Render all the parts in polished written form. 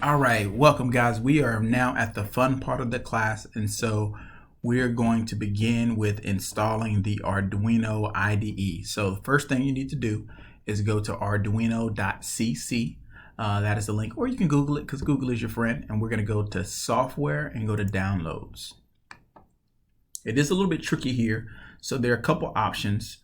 All right, welcome guys. We are now at the fun part of the class, and so we're going to begin with installing the Arduino IDE. So the first thing you need to do is go to arduino.cc. That is the link, or you can Google it because Google is your friend, and we're going to go to software and go to downloads. It is a little bit tricky here, so there are a couple options.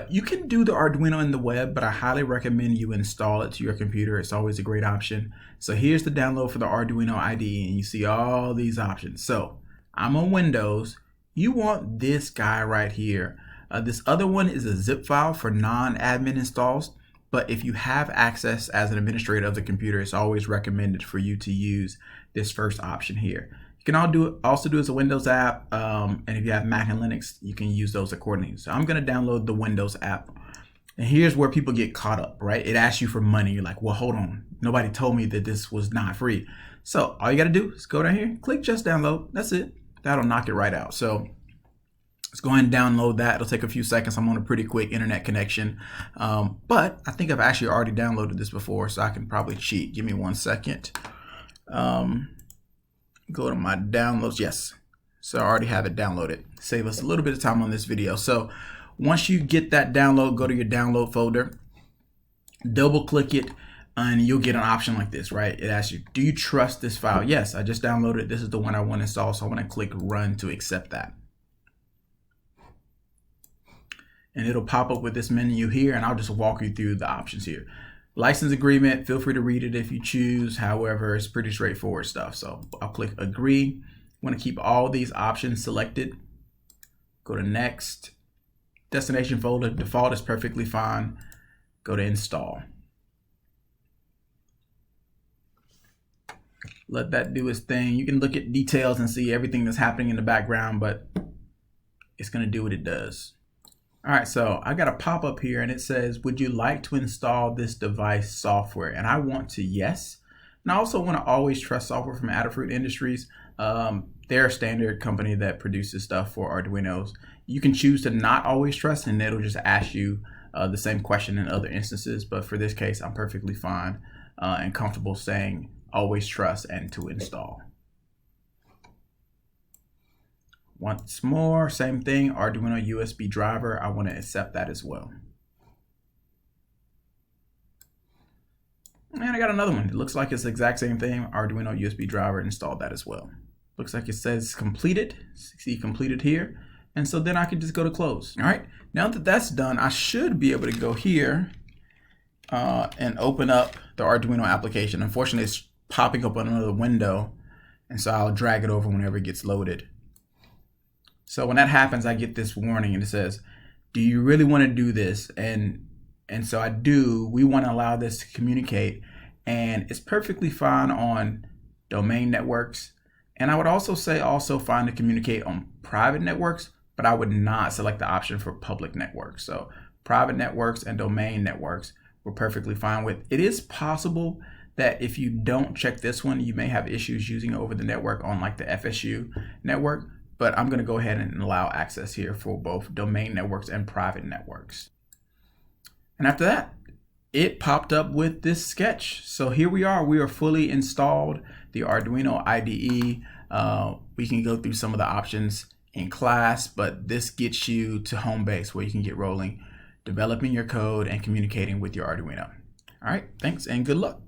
You can do the Arduino in the web, but I highly recommend you install it to your computer. It's always a great option. So here's the download for the Arduino IDE, and you see all these options. So I'm on Windows. You want this guy right here. This other one is a zip file for non-admin installs, but if you have access as an administrator of the computer, it's always recommended for you to use this first option here. You can also do as a Windows app, and if you have Mac and Linux, you can use those accordingly. So I'm going to download the Windows app. And here's where people get caught up, right? It asks you for money. You're like, well, hold on. Nobody told me that this was not free. So all you got to do is go down here, click just download. That's it. That'll knock it right out. So let's go ahead and download that. It'll take a few seconds. I'm on a pretty quick internet connection. But I think I've actually already downloaded this before, so I can probably cheat. Give me 1 second. Go to my downloads. Yes. So I already have it downloaded. Save us a little bit of time on this video. So once you get that download, go to your download folder, double click it, and you'll get an option like this, right? It asks you, do you trust this file? Yes, I just downloaded it. This is the one I want to install. So I want to click run to accept that. And it'll pop up with this menu here, and I'll just walk you through the options here. License agreement, feel free to read it if you choose. However, it's pretty straightforward stuff. So I'll click agree. I want to keep all these options selected. Go to next. Destination folder, default is perfectly fine. Go to install. Let that do its thing. You can look at details and see everything that's happening in the background, but it's going to do what it does. All right, so I got a pop-up here and it says, would you like to install this device software? And I want to yes. And I also want to always trust software from Adafruit Industries. They're a standard company that produces stuff for Arduinos. You can choose to not always trust, and it'll just ask you the same question in other instances. But for this case, I'm perfectly fine and comfortable saying always trust and to install. Once more, same thing, Arduino USB driver. I want to accept that as well. And I got another one. It looks like it's the exact same thing. Arduino USB driver, installed that as well. Looks like it says completed. See completed here. And so then I can just go to close. All right, now that that's done, I should be able to go here and open up the Arduino application. Unfortunately, it's popping up on another window. And so I'll drag it over whenever it gets loaded. So when that happens, I get this warning and it says, do you really want to do this? And so I do. We want to allow this to communicate, and it's perfectly fine on domain networks. And I would also say fine to communicate on private networks, but I would not select the option for public networks. So private networks and domain networks we're perfectly fine with. It is possible that if you don't check this one, you may have issues using over the network on like the FSU network. But I'm going to go ahead and allow access here for both domain networks and private networks. And after that, it popped up with this sketch. So here we are fully installed the Arduino IDE. We can go through some of the options in class, but this gets you to home base where you can get rolling, developing your code and communicating with your Arduino. All right, thanks and good luck.